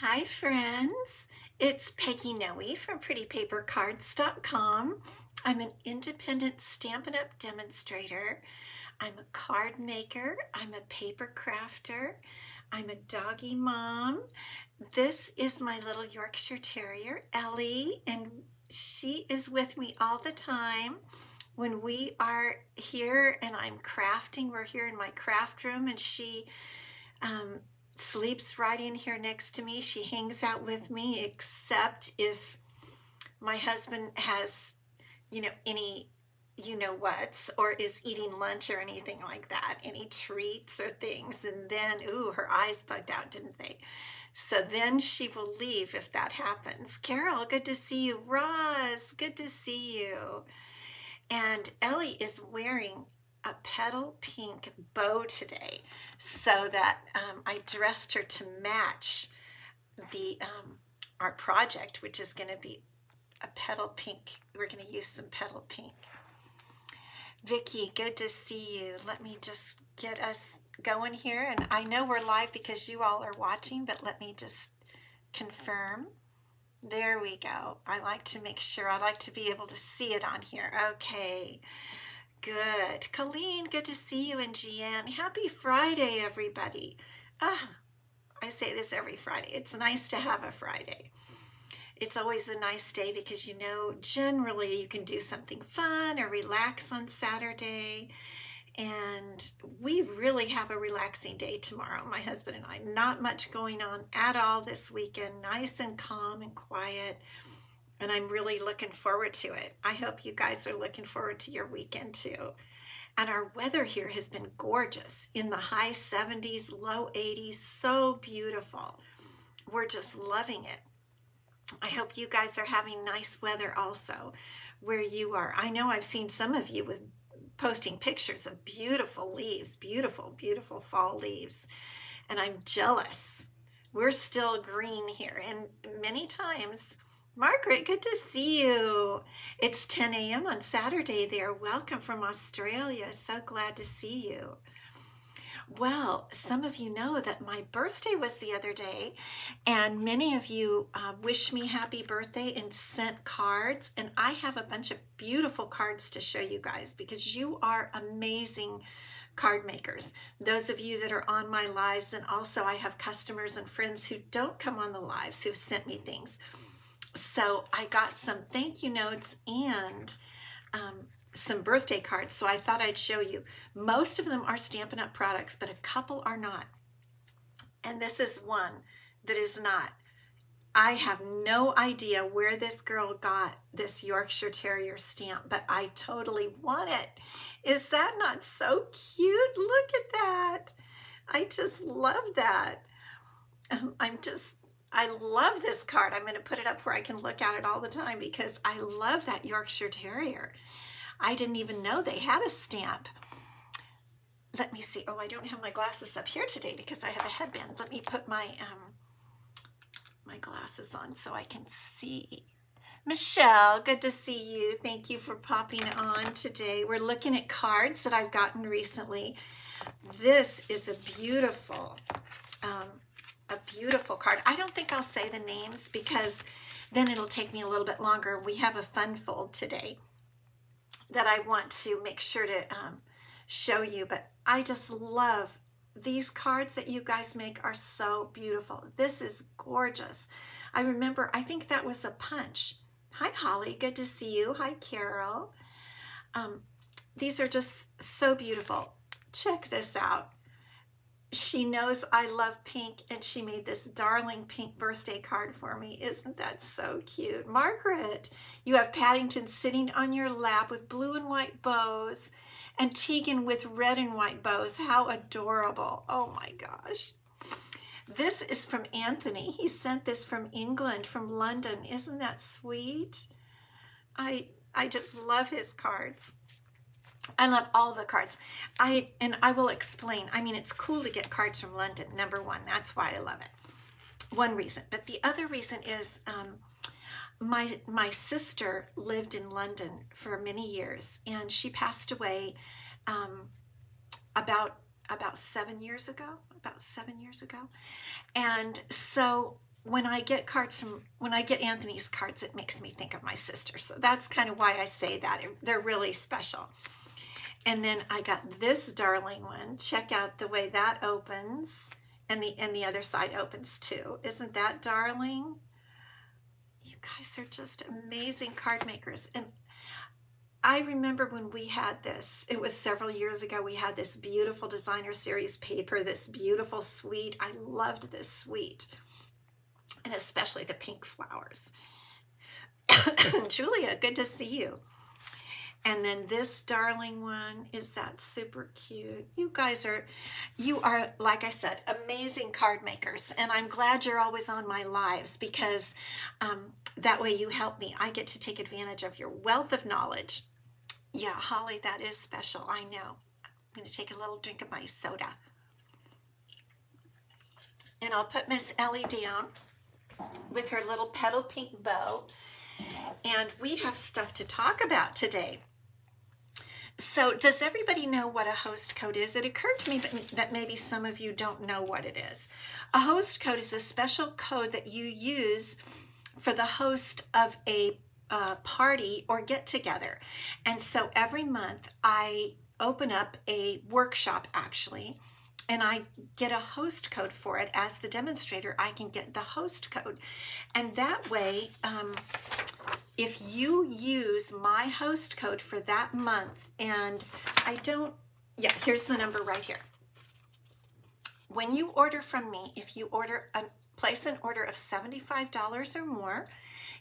Hi, friends. It's Peggy Noe from PrettyPaperCards.com. I'm an independent Stampin' Up! Demonstrator. I'm a card maker. I'm a paper crafter. I'm a doggy mom. This is my little Yorkshire Terrier, Ellie, and she is with me all the time. When we are here and I'm crafting, we're here in my craft room, and she um, sleeps right in here next to me. She hangs out with me, except if my husband has, any whats, or is eating lunch or anything like that, any treats or things. And then, ooh, her eyes bugged out, didn't they? So then she will leave if that happens. Carol, good to see you. Roz, good to see you. And Ellie is wearing a petal pink bow today, so that I dressed her to match the our project, which is going to be a petal pink. We're going to use some petal pink. Vicki, good to see you. Let me just get us going here. And I know we're live because you all are watching, but let me just confirm. There we go. I like to make sure. I like to be able to see it on here. Okay. Good. Colleen, good to see you. And Jeanne, happy Friday, everybody. Ah, I say this every Friday. It's nice to have a Friday. It's always a nice day because generally you can do something fun or relax on Saturday. And we really have a relaxing day tomorrow, my husband and I. Not much going on at all this weekend. Nice and calm and quiet. And I'm really looking forward to it. I hope you guys are looking forward to your weekend too. And our weather here has been gorgeous, in the high 70s, low 80s, so beautiful. We're just loving it. I hope you guys are having nice weather also where you are. I know I've seen some of you with posting pictures of beautiful leaves, beautiful, beautiful fall leaves. And I'm jealous. We're still green here. And many times, Margaret, good to see you. It's 10 a.m. on Saturday there. Welcome from Australia. So glad to see you. Well, some of you know that my birthday was the other day, and many of you wished me happy birthday and sent cards. And I have a bunch of beautiful cards to show you guys because you are amazing card makers. Those of you that are on my lives, and also I have customers and friends who don't come on the lives who've sent me things. So I got some thank you notes and some birthday cards, so I thought I'd show you. Most of them are Stampin' Up! Products, but a couple are not. And this is one that is not. I have no idea where this girl got this Yorkshire Terrier stamp, but I totally want it. Is that not so cute? Look at that. I just love that. I love this card. I'm going to put it up where I can look at it all the time because I love that Yorkshire Terrier. I didn't even know they had a stamp. Let me see. Oh, I don't have my glasses up here today because I have a headband. Let me put my my glasses on so I can see. Michelle, good to see you. Thank you for popping on today. We're looking at cards that I've gotten recently. This is a beautiful card. I don't think I'll say the names because then it'll take me a little bit longer. We have a fun fold today that I want to make sure to show you, but I just love these cards that you guys make. Are so beautiful. This is gorgeous. I remember, I think that was a punch. Hi, Holly, good to see you. Hi, Carol. These are just so beautiful. Check this out. She knows I love pink, and she made this darling pink birthday card for me. Isn't that so cute? Margaret, you have Paddington sitting on your lap with blue and white bows, and Tegan with red and white bows. How adorable. Oh my gosh. This is from Anthony. He sent this from England, from London. Isn't that sweet? I just love his cards. I love all the cards. I will explain. I mean, it's cool to get cards from London, number one. That's why I love it. One reason. But the other reason is my sister lived in London for many years, and she passed away about 7 years ago. And so when I get Anthony's cards, it makes me think of my sister. So that's kind of why I say that. They're really special. And then I got this darling one. Check out the way that opens, and the other side opens too. Isn't that darling? You guys are just amazing card makers. And I remember when we had this, it was several years ago, we had this beautiful designer series paper, this beautiful suite. I loved this suite, and especially the pink flowers. Julia, good to see you. And then this darling one, is that super cute? You are, like I said, amazing card makers. And I'm glad you're always on my lives, because that way you help me. I get to take advantage of your wealth of knowledge. Yeah, Holly, that is special. I know. I'm going to take a little drink of my soda. And I'll put Miss Ellie down with her little petal pink bow. And we have stuff to talk about today. So does everybody know what a host code is? It occurred to me that maybe some of you don't know what it is. A host code is a special code that you use for the host of a party or get together. And so every month I open up a workshop, actually, and I get a host code for it. As the demonstrator, I can get the host code. And that way, if you use my host code for that month, and here's the number right here. When you order from me, if you place an order of $75 or more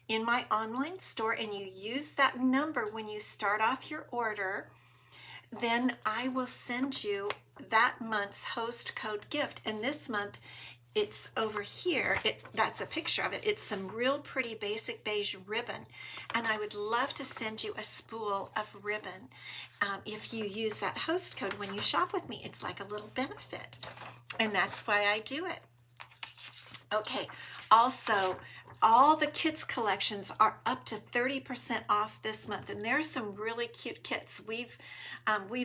in my online store, and you use that number when you start off your order, then I will send you that month's host code gift. And this month, it's over here. That's a picture of it. It's some real pretty basic beige ribbon. And I would love to send you a spool of ribbon if you use that host code when you shop with me. It's like a little benefit. And that's why I do it. Okay, also, all the kids collections are up to 30% off this month, and there's some really cute kits. We've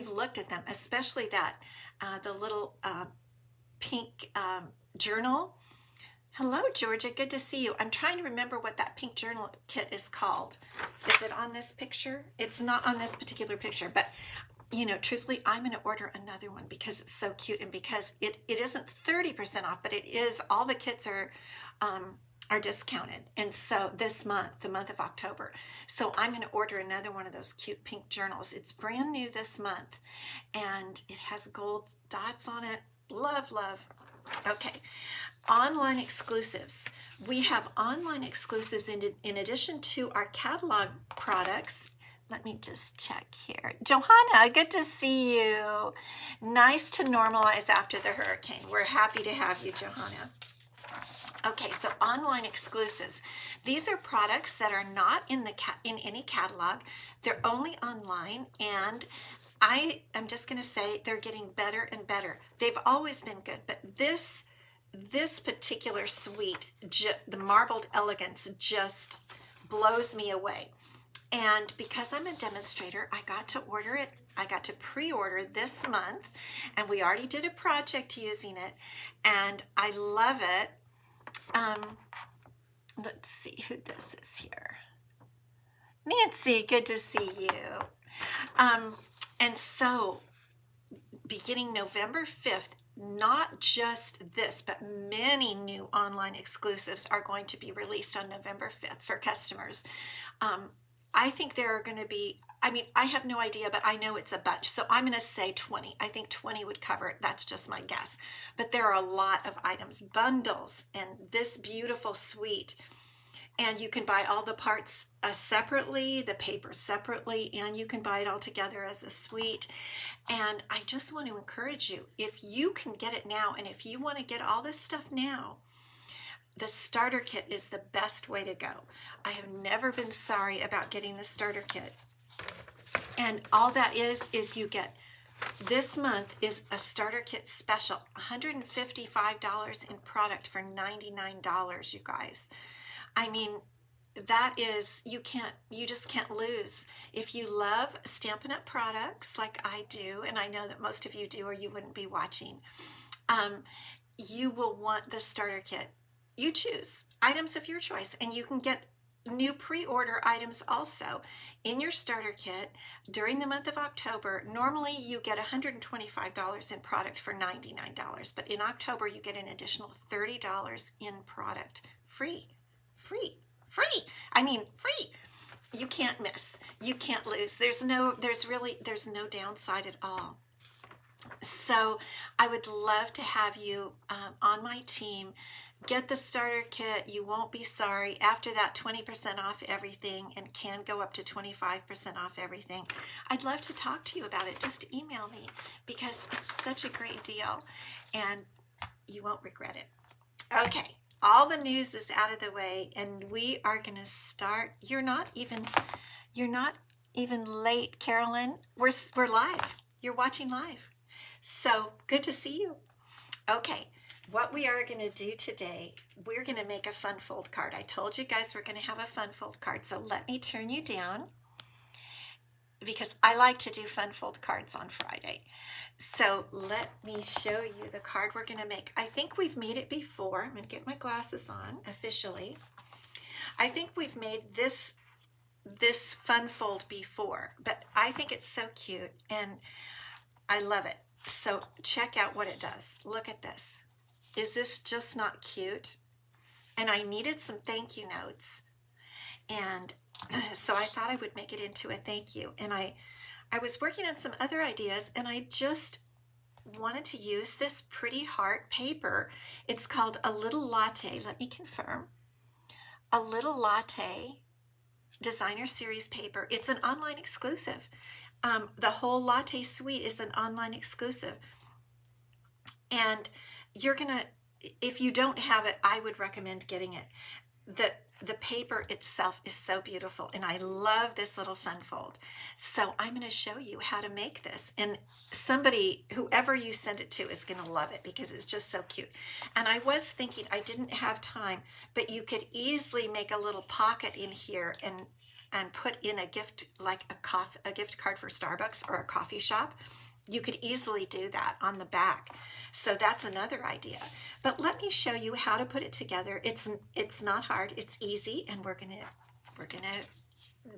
looked at them, especially the little pink journal. Hello, Georgia, good to see you. I'm trying to remember what that pink journal kit is called. Is it on this picture? It's not on this particular picture, but truthfully, I'm going to order another one because it's so cute, and because it isn't 30% off, but it is, all the kits are discounted. And so this month, the month of October, so I'm going to order another one of those cute pink journals. It's brand new this month, and it has gold dots on it. Love, love. Okay, online exclusives. We have online exclusives in addition to our catalog products. Let me just check here. Johanna, good to see you. Nice to normalize after the hurricane. We're happy to have you, Johanna. Okay, so online exclusives. These are products that are not in any catalog. They're only online, and I am just going to say they're getting better and better. They've always been good, but this particular suite, the Marbled Elegance, just blows me away. And because I'm a demonstrator, I got to order it. I got to pre-order this month, and we already did a project using it, and I love it. Let's see who this is here. Nancy, good to see you. And so beginning November 5th, not just this, but many new online exclusives are going to be released on November 5th for customers. I think there are going to be, I have no idea, but I know it's a bunch. So I'm going to say 20. I think 20 would cover it. That's just my guess. But there are a lot of items, bundles, and this beautiful suite. And you can buy all the parts separately, the paper separately, and you can buy it all together as a suite. And I just want to encourage you, if you can get it now, and if you want to get all this stuff now, the starter kit is the best way to go. I have never been sorry about getting the starter kit. And all that is you get, this month is a starter kit special, $155 in product for $99, you guys. That is, you just can't lose. If you love Stampin' Up products like I do, and I know that most of you do, or you wouldn't be watching, you will want the starter kit. You choose items of your choice, and you can get new pre-order items also in your starter kit during the month of October. Normally you get $125 in product for $99, but in October you get an additional $30 in product free. I mean, free. You can't miss. You can't lose. There's no downside at all. So I would love to have you on my team. Get the starter kit. You won't be sorry. After that, 20% off everything, and can go up to 25% off everything. I'd love to talk to you about it. Just email me, because it's such a great deal and you won't regret it. Okay, all the news is out of the way, and we are going to start. You're not even late, Carolyn. We're live. You're watching live. So good to see you. Okay, what we are going to do today, we're going to make a fun fold card. I told you guys we're going to have a fun fold card. So let me turn you down, because I like to do fun fold cards on Friday. So let me show you the card we're going to make. I think we've made it before. I'm going to get my glasses on officially. I think we've made this fun fold before, but I think it's so cute and I love it. So check out what it does. Look at this. Is this just not cute? And I needed some thank you notes, and so I thought I would make it into a thank you. And I was working on some other ideas, and I just wanted to use this pretty heart paper. It's called A Little Latte. Let me confirm. A Little Latte designer series paper. It's an online exclusive. The whole Latte suite is an online exclusive. And you're gonna, if you don't have it, I would recommend getting it. The paper itself is so beautiful, and I love this little fun fold. So I'm going to show you how to make this, and somebody, whoever you send it to, is going to love it because it's just so cute. And I was thinking, I didn't have time, but you could easily make a little pocket in here and put in a gift, like a gift card for Starbucks or a coffee shop. You could easily do that on the back. So that's another idea. But let me show you how to put it together. It's not hard. It's easy, and we're gonna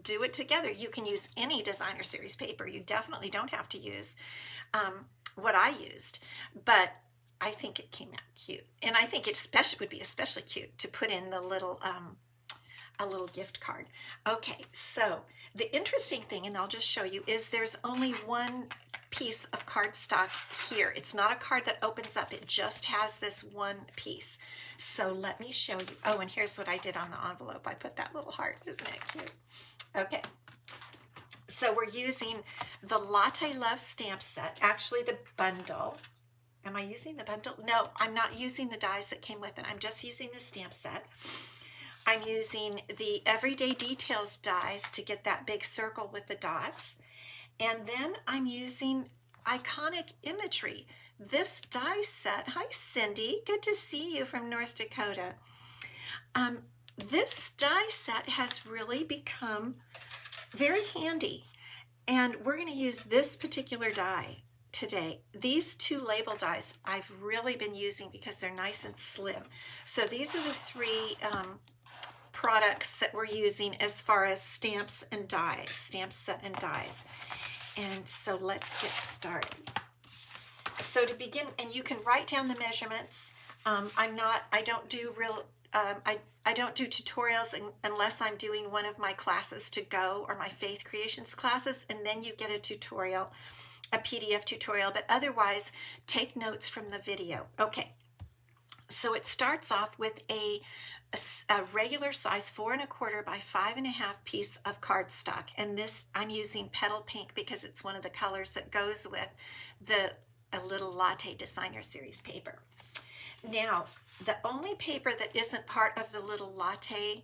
do it together. You can use any designer series paper. You definitely don't have to use what I used, but I think it came out cute, and I think it would be especially cute to put in the little a little gift card. Okay, so the interesting thing, and I'll just show you, is there's only one piece of cardstock here. It's not a card that opens up. It just has this one piece. So let me show you. Oh, and here's what I did on the envelope. I put that little heart. Isn't it cute? Okay. So we're using the Latte Love stamp set, actually the bundle. Am I using the bundle? No, I'm not using the dies that came with it. I'm just using the stamp set. I'm using the Everyday Details dies to get that big circle with the dots. And then I'm using Iconic Imagery. This die set, hi Cindy, good to see you from North Dakota. This die set has really become very handy. And we're going to use this particular die today. These two label dies I've really been using because they're nice and slim. So these are the three products that we're using as far as stamps and dies, stamp set and dies. And so let's get started. So to begin, and you can write down the measurements. I don't do tutorials unless I'm doing one of my classes to go, or my Faith Creations classes, and then you get a tutorial, a PDF tutorial, but otherwise take notes from the video. Okay, so it starts off with a regular size 4 1/4 by 5 1/2 piece of cardstock, and this I'm using Petal Pink because it's one of the colors that goes with A Little Latte designer series paper. Now, the only paper that isn't part of the Little Latte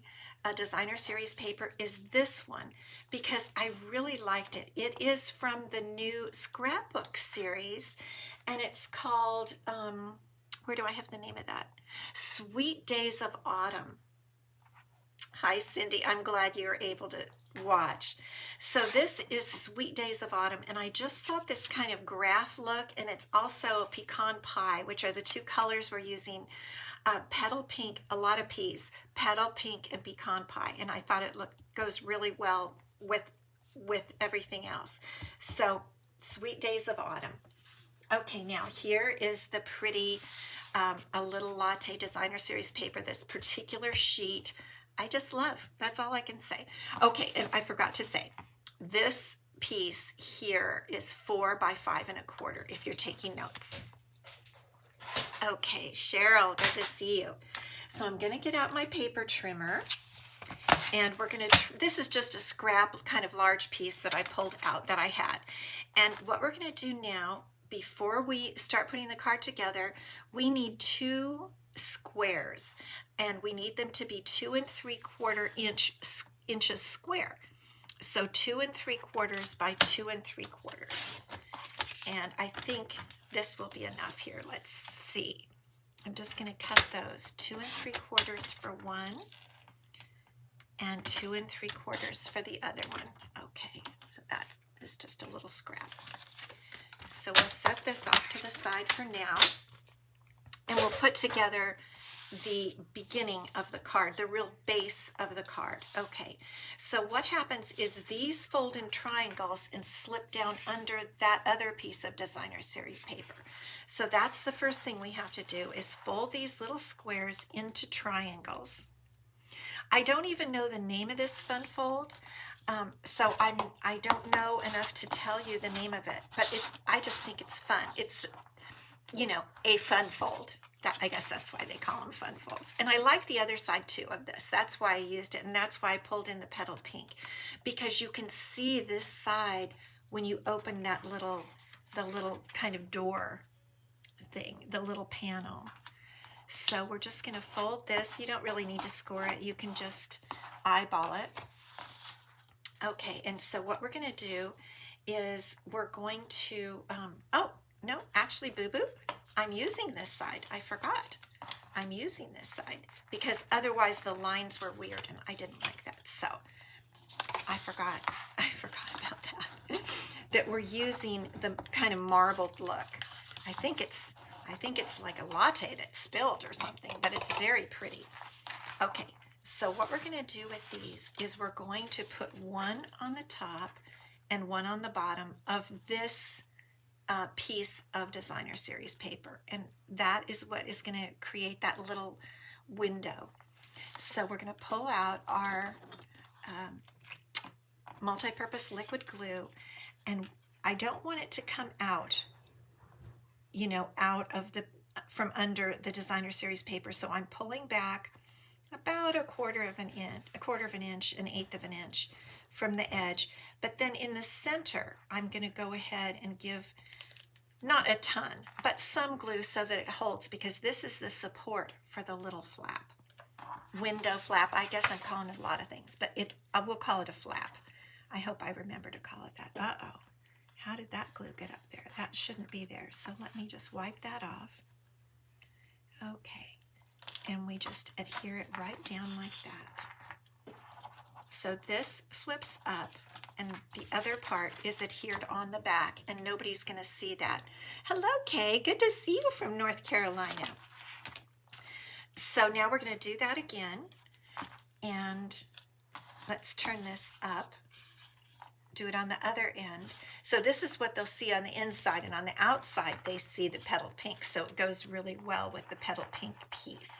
designer series paper is this one, because I really liked it. It is from the new scrapbook series, and it's called where do I have the name of that? Sweet Days of Autumn. Hi, Cindy. I'm glad you were able to watch. So this is Sweet Days of Autumn, and I just thought this kind of graph look, and it's also a pecan pie, which are the two colors we're using. Petal pink, a lot of peas, petal pink and pecan pie, and I thought it goes really well with everything else. So Sweet Days of Autumn. Okay, now here is the pretty a little Latte designer series paper. This particular sheet I just love. That's all I can say. Okay, and I forgot to say, this piece here is 4 by 5 1/4 if you're taking notes. Okay, Cheryl, good to see you. So I'm going to get out my paper trimmer, and we're going to, this is just a scrap kind of large piece that I pulled out that I had. And what we're going to do now, before we start putting the card together, we need 2 squares, and we need them to be 2 3/4 inches square. So 2 3/4 by 2 3/4. And I think this will be enough here. Let's see. I'm just going to cut those 2 3/4 for one and 2 3/4 for the other one. Okay, so that is just a little scrap. So we'll set this off to the side for now, and we'll put together the beginning of the card, the real base of the card. Okay, so what happens is these fold in triangles and slip down under that other piece of designer series paper. So that's the first thing we have to do, is fold these little squares into triangles. I don't even know the name of this fun fold, so I don't know enough to tell you the name of it, but I just think it's fun. It's, you know, a fun fold. I guess that's why they call them fun folds. And I like the other side too of this. That's why I used it, and that's why I pulled in the petal pink, because you can see this side when you open that the little kind of door thing, the little panel. So we're just going to fold this. You don't really need to score it. You can just eyeball it. Okay, and so what we're going to do is we're going to, oh, no, actually, boo-boo, I'm using this side. I forgot. I'm using this side because otherwise the lines were weird and I didn't like that. So I forgot about that. That we're using the kind of marbled look. I think it's like a latte that spilled or something, but it's very pretty. Okay, so what we're going to do with these is we're going to put one on the top and one on the bottom of this piece of designer series paper, and that is what is going to create that little window. So we're going to pull out our multi-purpose liquid glue, and I don't want it to come out, you know, out of from under the designer series paper. So I'm pulling back about a quarter of an inch, an eighth of an inch from the edge. But then in the center, I'm going to go ahead and give not a ton, but some glue so that it holds, because this is the support for the little flap. Window flap, I guess I'm calling it a lot of things, but I will call it a flap. I hope I remember to call it that. Uh-oh, how did that glue get up there? That shouldn't be there, so let me just wipe that off. Okay, and we just adhere it right down like that. So this flips up, and the other part is adhered on the back, and nobody's going to see that. Hello, Kay. Good to see you from North Carolina. So now we're going to do that again, and let's turn this up. Do it on the other end. So this is what they'll see on the inside, and on the outside they see the petal pink, so it goes really well with the petal pink piece.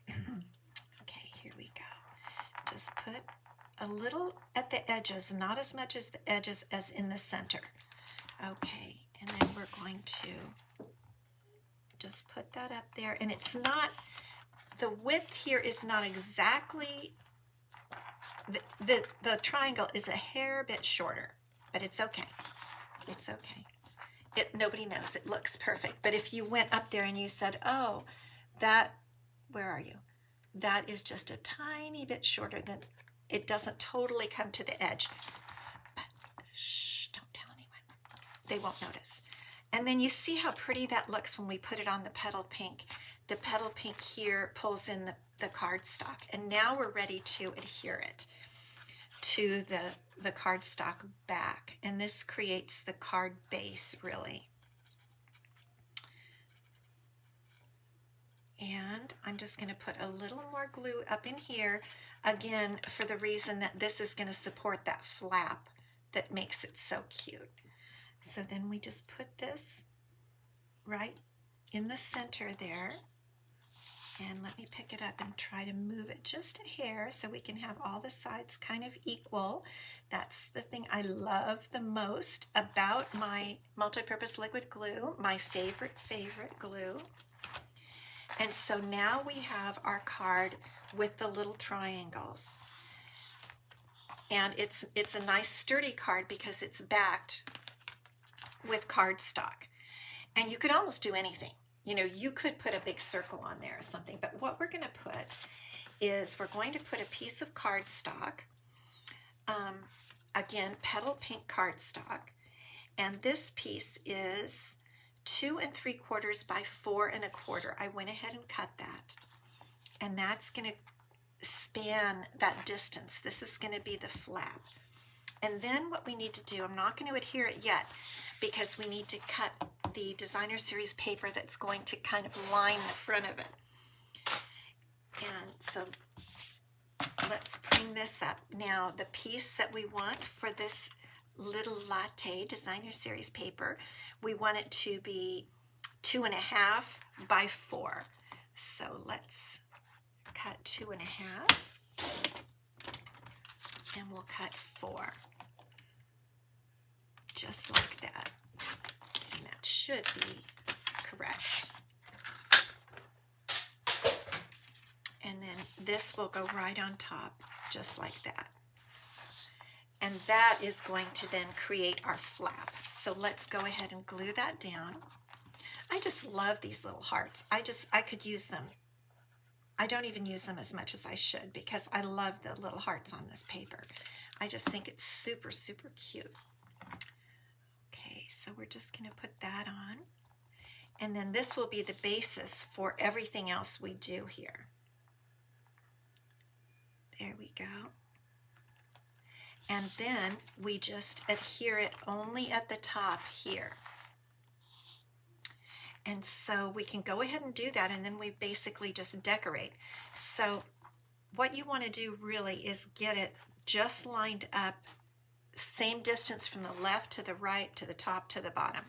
Okay, here we go. Just put a little at the edges, not as much as the edges as in the center. Okay, and then we're going to just put that up there, and it's not, the width here is not exactly, the triangle is a hair bit shorter, but it's okay. It's okay. Nobody knows. It looks perfect. But if you went up there and you said, oh, that, where are you? That is just a tiny bit shorter than, it doesn't totally come to the edge. But shh, don't tell anyone. They won't notice. And then you see how pretty that looks when we put it on the petal pink. the petal pink here pulls in the cardstock, and now we're ready to adhere it to the cardstock back, and this creates the card base really. And I'm just going to put a little more glue up in here, again for the reason that this is going to support that flap that makes it so cute. So then we just put this right in the center there, and let me pick it up and try to move it just a hair so we can have all the sides kind of equal. That's the thing I love the most about my multi-purpose liquid glue, my favorite glue. And so now we have our card with the little triangles. And it's a nice sturdy card because it's backed with cardstock. And you could almost do anything. You know, you could put a big circle on there or something, but what we're going to put is we're going to put a piece of cardstock, again, petal pink cardstock, and this piece is 2 3/4 by 4 1/4. I went ahead and cut that, and that's going to span that distance. This is going to be the flap. And then what we need to do, I'm not going to adhere it yet because we need to cut the designer series paper that's going to kind of line the front of it. And so let's bring this up. Now the piece that we want for this little Latte designer series paper, we want it to be 2 1/2 by 4. So let's cut 2 1/2 and we'll cut 4. Just like that. And that should be correct. And then this will go right on top, just like that. And that is going to then create our flap. So let's go ahead and glue that down. I just love these little hearts. I could use them. I don't even use them as much as I should because I love the little hearts on this paper. I just think it's super, super cute. Okay, so we're just going to put that on. And then this will be the basis for everything else we do here. There we go. And then we just adhere it only at the top here. And so we can go ahead and do that, and then we basically just decorate. So what you want to do really is get it just lined up, same distance from the left to the right, to the top, to the bottom.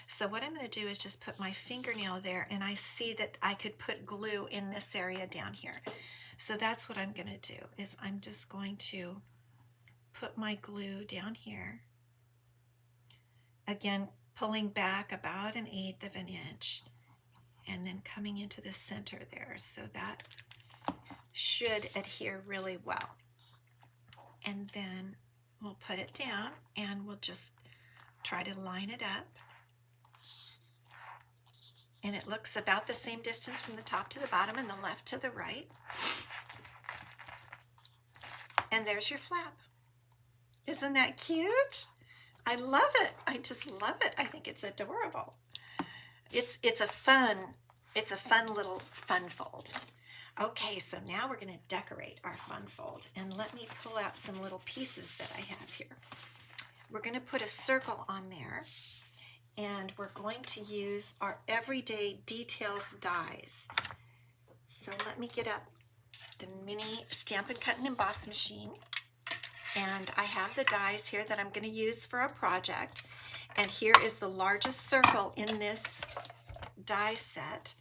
So what I'm going to do is just put my fingernail there, and I see that I could put glue in this area down here. So that's what I'm going to do, is I'm just going to put my glue down here. Again, pulling back about 1/8 of an inch and then coming into the center there. So that should adhere really well. And then we'll put it down and we'll just try to line it up. And it looks about the same distance from the top to the bottom and the left to the right. And there's your flap. Isn't that cute? I love it. I just love it. I think it's adorable. It's a fun little fun fold. Okay, so now we're going to decorate our fun fold, and let me pull out some little pieces that I have here. We're going to put a circle on there, and we're going to use our Everyday Details dies. So let me get up the mini Stampin' Cut and Emboss machine. And I have the dies here that I'm going to use for a project. And here is the largest circle in this die set.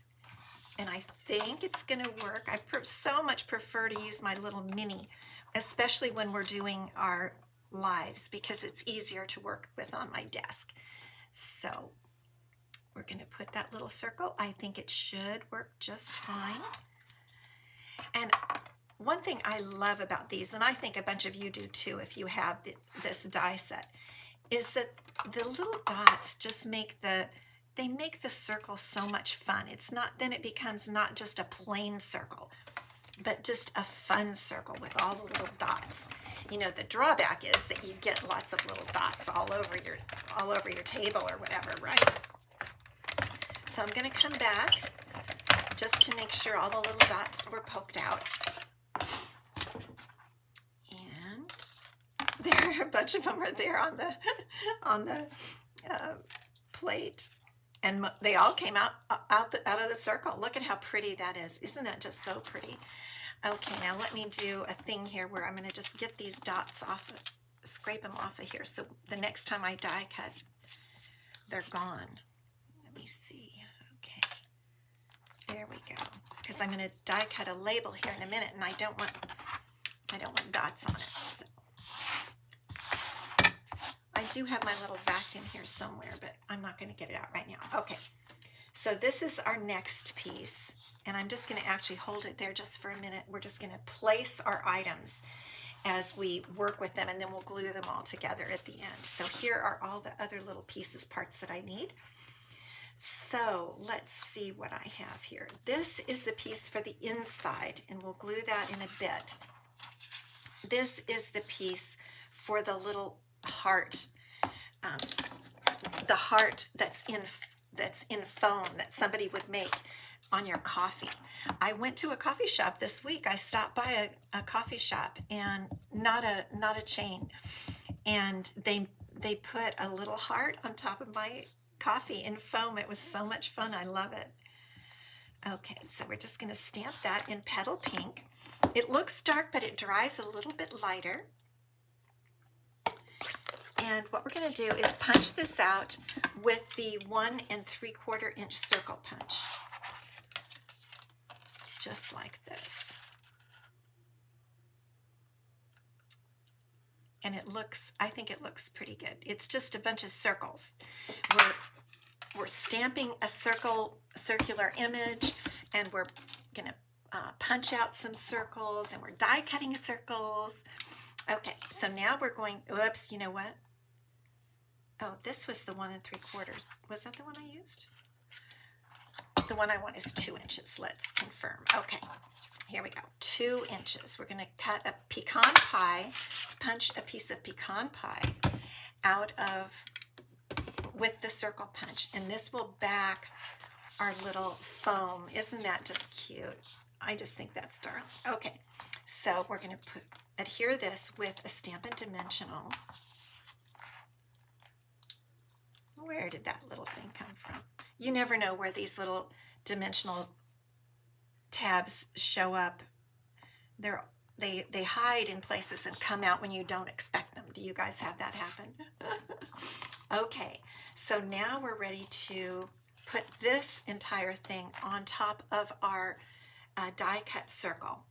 And I think it's going to work. I so much prefer to use my little mini, especially when we're doing our lives, because it's easier to work with on my desk. So we're going to put that little circle. I think it should work just fine. And one thing I love about these, and I think a bunch of you do too if you have this die set, is that the little dots just make the circle so much fun. Then it becomes not just a plain circle, but just a fun circle with all the little dots. You know, the drawback is that you get lots of little dots all over your table or whatever, right? So I'm going to come back just to make sure all the little dots were poked out. And there, a bunch of them are there on the plate, and they all came out of the circle. Look at how pretty that is. Isn't that just so pretty? Okay, now let me do a thing here where I'm going to just get these dots off, scrape them off of here, so the next time I die cut, they're gone. Let me see. Okay, there we go. Because I'm going to die cut a label here in a minute, and I don't want dots on it. So I do have my little vacuum here somewhere, but I'm not going to get it out right now. Okay, so this is our next piece, and I'm just going to actually hold it there just for a minute. We're just going to place our items as we work with them, and then we'll glue them all together at the end. So here are all the other little parts that I need. So let's see what I have here. This is the piece for the inside, and we'll glue that in a bit. This is the piece for the little heart, the heart that's in foam that somebody would make on your coffee. I went to a coffee shop this week. I stopped by a coffee shop, and not a chain, and they put a little heart on top of my coffee in foam. It was so much fun. I love it. Okay, so we're just going to stamp that in Petal Pink. It looks dark, but it dries a little bit lighter. And what we're going to do is punch this out with the 1 3/4 inch circle punch. Just like this. And I think it looks pretty good. It's just a bunch of circles. We're stamping a circular image, and we're going to punch out some circles, and we're die cutting circles. Okay, so now we're going, oops, you know what? Oh, this was the 1 3/4. Was that the one I used? The one I want is 2 inches. Let's confirm. Okay, here we go. 2 inches. We're going to cut a pecan pie, punch a piece of pecan pie out of, with the circle punch, and this will back our little foam. Isn't that just cute? I just think that's darling. Okay, so we're going to adhere this with a Stampin' Dimensional. Where did that little thing come from? You never know where these little dimensional tabs show up. They hide in places and come out when you don't expect them. Do you guys have that happen? Okay, so now we're ready to put this entire thing on top of our die cut circle.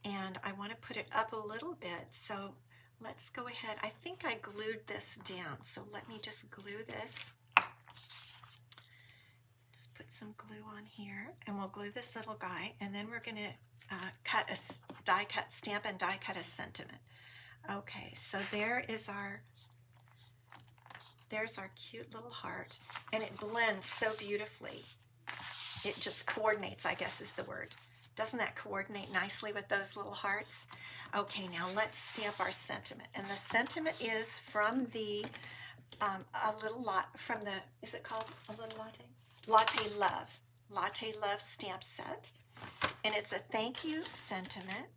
And I want to put it up a little bit, so let's go ahead. I think I glued this down, so let me just glue this. Just put some glue on here, and we'll glue this little guy, and then we're going to stamp and die cut a sentiment. Okay, so there's our cute little heart, and it blends so beautifully. It just coordinates, I guess is the word. Doesn't that coordinate nicely with those little hearts? Okay, now let's stamp our sentiment. And the sentiment is from the, is it called a little latte? Latte Love. Latte Love stamp set. And it's a thank you sentiment.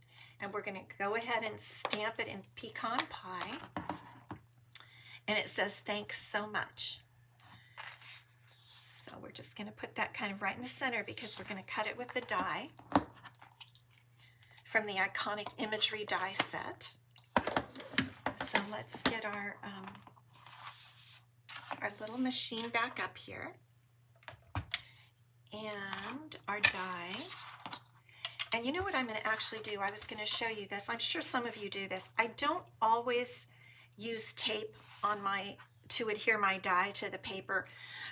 And we're going to go ahead and stamp it in pecan pie. And it says, thanks so much. So we're just going to put that kind of right in the center because we're going to cut it with the die from the Iconic Imagery die set. So let's get our little machine back up here. And our die. And you know what I'm going to actually do? I was going to show you this. I'm sure some of you do this. I don't always use tape on to adhere my die to the paper,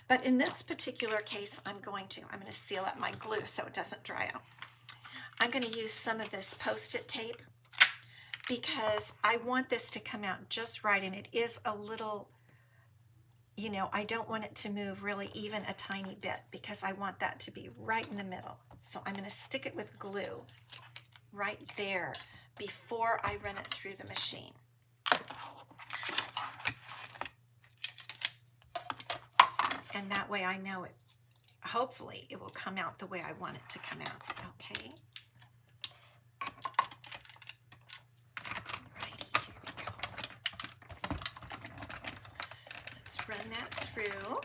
but in this particular case, I'm going to seal up my glue so it doesn't dry out. I'm going to use some of this Post-it tape because I want this to come out just right, and it is a little, I don't want it to move really even a tiny bit because I want that to be right in the middle. So I'm going to stick it with glue right there before I run it through the machine. And that way I know hopefully it will come out the way I want it to come out. Okay. Alrighty, here we go. Let's run that through.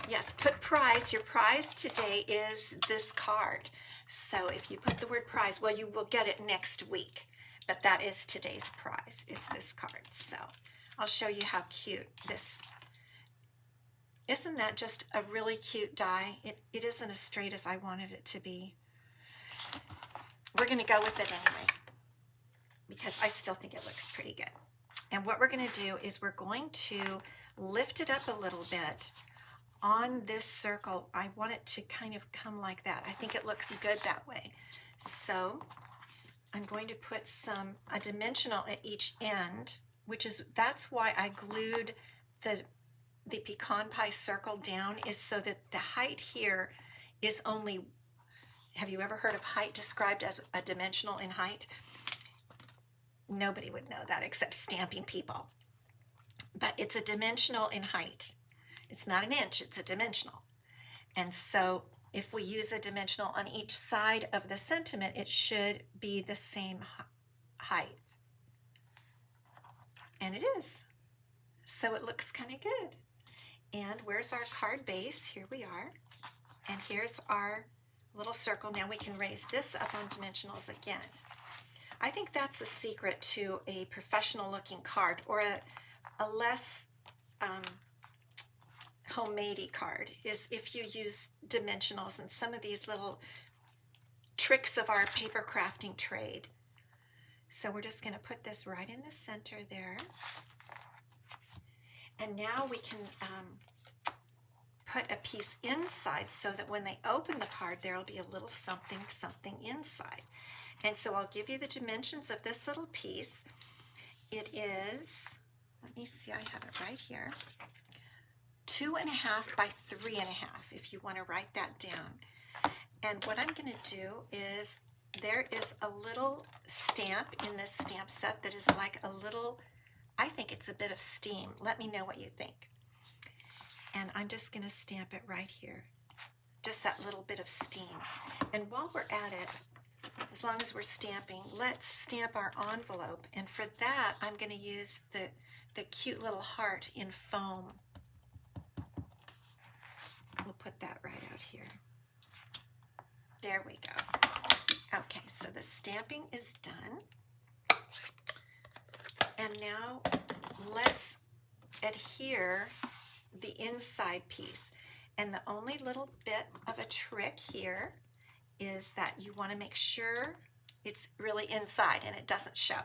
Yes, put prize. Your prize today is this card. So if you put the word prize, well, you will get it next week. But that is today's prize, is this card. So I'll show you how cute this. Isn't that just a really cute die? It isn't as straight as I wanted it to be. We're going to go with it anyway, because I still think it looks pretty good. And what we're going to do is we're going to lift it up a little bit on this circle. I want it to kind of come like that. I think it looks good that way. So I'm going to put a dimensional at each end, that's why I glued the pecan pie circle down, is so that the height here is only, have you ever heard of height described as a dimensional in height? Nobody would know that except stamping people. But it's a dimensional in height. It's not an inch, it's a dimensional. And so if we use a dimensional on each side of the sentiment, it should be the same height. And it is. So it looks kind of good. And where's our card base? Here we are. And here's our little circle. Now we can raise this up on dimensionals again. I think that's a secret to a professional looking card, or a less homemade card, is if you use dimensionals and some of these little tricks of our paper crafting trade. So we're just going to put this right in the center there. And now we can put a piece inside so that when they open the card, there will be a little something inside. And so I'll give you the dimensions of this little piece. It is, let me see, I have it right here, 2.5 by 3.5, if you want to write that down. And what I'm going to do is, there is a little stamp in this stamp set that is like a little, I think it's a bit of steam. Let me know what you think. And I'm just going to stamp it right here. Just that little bit of steam. And while we're at it, as long as we're stamping, let's stamp our envelope. And for that, I'm going to use the cute little heart in foam. We'll put that right out here. There we go. Okay, so the stamping is done. And now let's adhere the inside piece. And the only little bit of a trick here is that you want to make sure it's really inside and it doesn't show.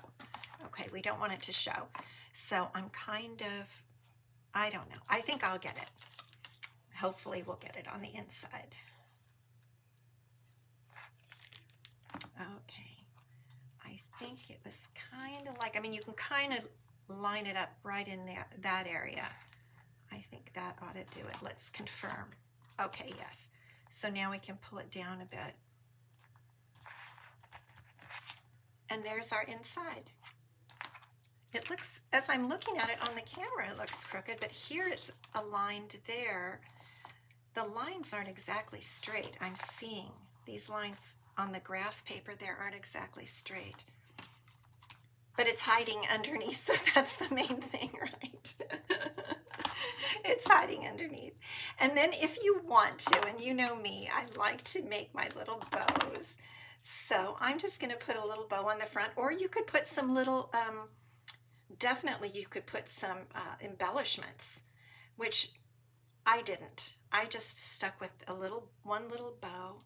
Okay, we don't want it to show. So I'm kind of, I don't know. I think I'll get it. Hopefully we'll get it on the inside. Okay, I think it was kind of like, I mean, you can kind of line it up right in that area. I think that ought to do it. Let's confirm. Okay, yes. So now we can pull it down a bit. And there's our inside. It looks, as I'm looking at it on the camera, it looks crooked, but here it's aligned there. The lines aren't exactly straight. I'm seeing these lines on the graph paper there aren't exactly straight. But it's hiding underneath, so that's the main thing, right? It's hiding underneath. And then if you want to, and you know me, I like to make my little bows. So I'm just going to put a little bow on the front, or you could put some little, definitely you could put some embellishments, which I didn't. I just stuck with one little bow.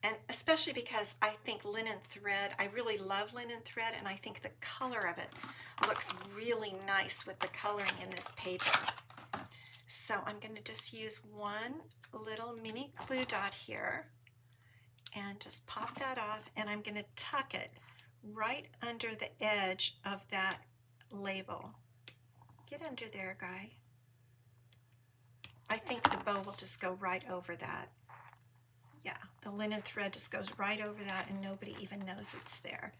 And especially because I think linen thread, I really love linen thread, and I think the color of it looks really nice with the coloring in this paper. So I'm going to just use one little mini glue dot here and just pop that off, and I'm going to tuck it right under the edge of that label. Get under there, guy. I think the bow will just go right over that. Yeah, the linen thread just goes right over that and nobody even knows it's there.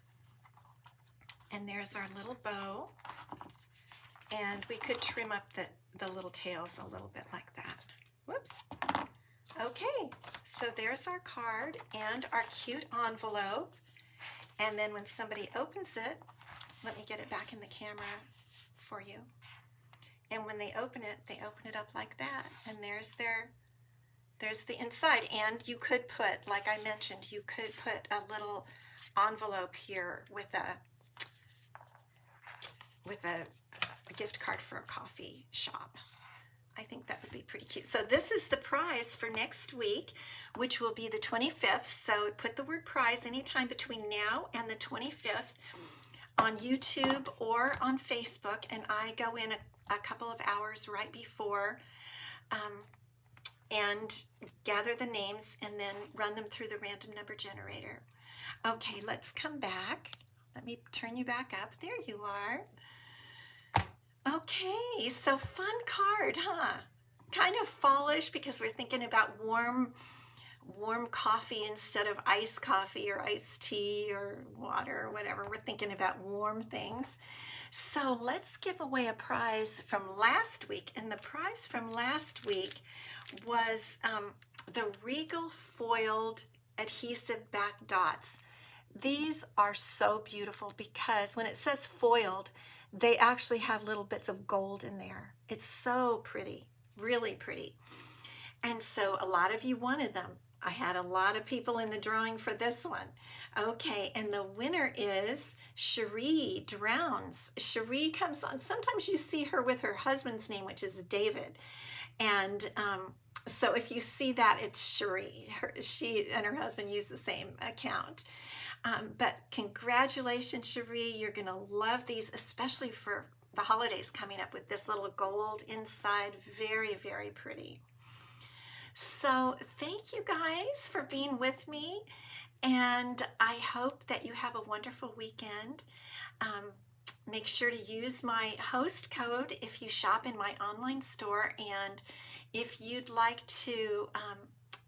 And there's our little bow. And we could trim up the little tails a little bit like that. Whoops. Okay, so there's our card and our cute envelope. And then when somebody opens it, let me get it back in the camera for you. And when they open it up like that. And there's the inside. And you could put, like I mentioned, you could put a little envelope here with a gift card for a coffee shop. I think that would be pretty cute. So this is the prize for next week, which will be the 25th. So put the word prize anytime between now and the 25th on YouTube or on Facebook, and I go in a couple of hours right before and gather the names and then run them through the random number generator. Okay, let's come back. Let me turn you back up. There you are. Okay, so fun card, huh? Kind of fallish because we're thinking about warm coffee instead of iced coffee or iced tea or water or whatever. We're thinking about warm things. So let's give away a prize from last week. And the prize from last week was the Regal foiled adhesive back dots. These are so beautiful because when it says foiled, they actually have little bits of gold in there. It's so pretty, really pretty. And so a lot of you wanted them. I had a lot of people in the drawing for this one. Okay, and the winner is Cherie Drowns. Cherie comes on. Sometimes you see her with her husband's name, which is David. And so if you see that, it's Cherie. She and her husband use the same account. But congratulations, Cherie. You're going to love these, especially for the holidays coming up with this little gold inside. Very, very pretty. So thank you guys for being with me, and I hope that you have a wonderful weekend. Make sure to use my host code if you shop in my online store, and if you'd like to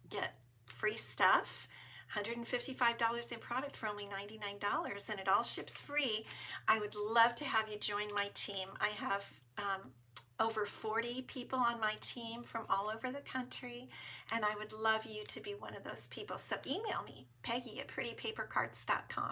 get free stuff, $155 in product for only $99, and it all ships free, I would love to have you join my team. I have over 40 people on my team from all over the country, and I would love you to be one of those people. So email me, Peggy at prettypapercards.com.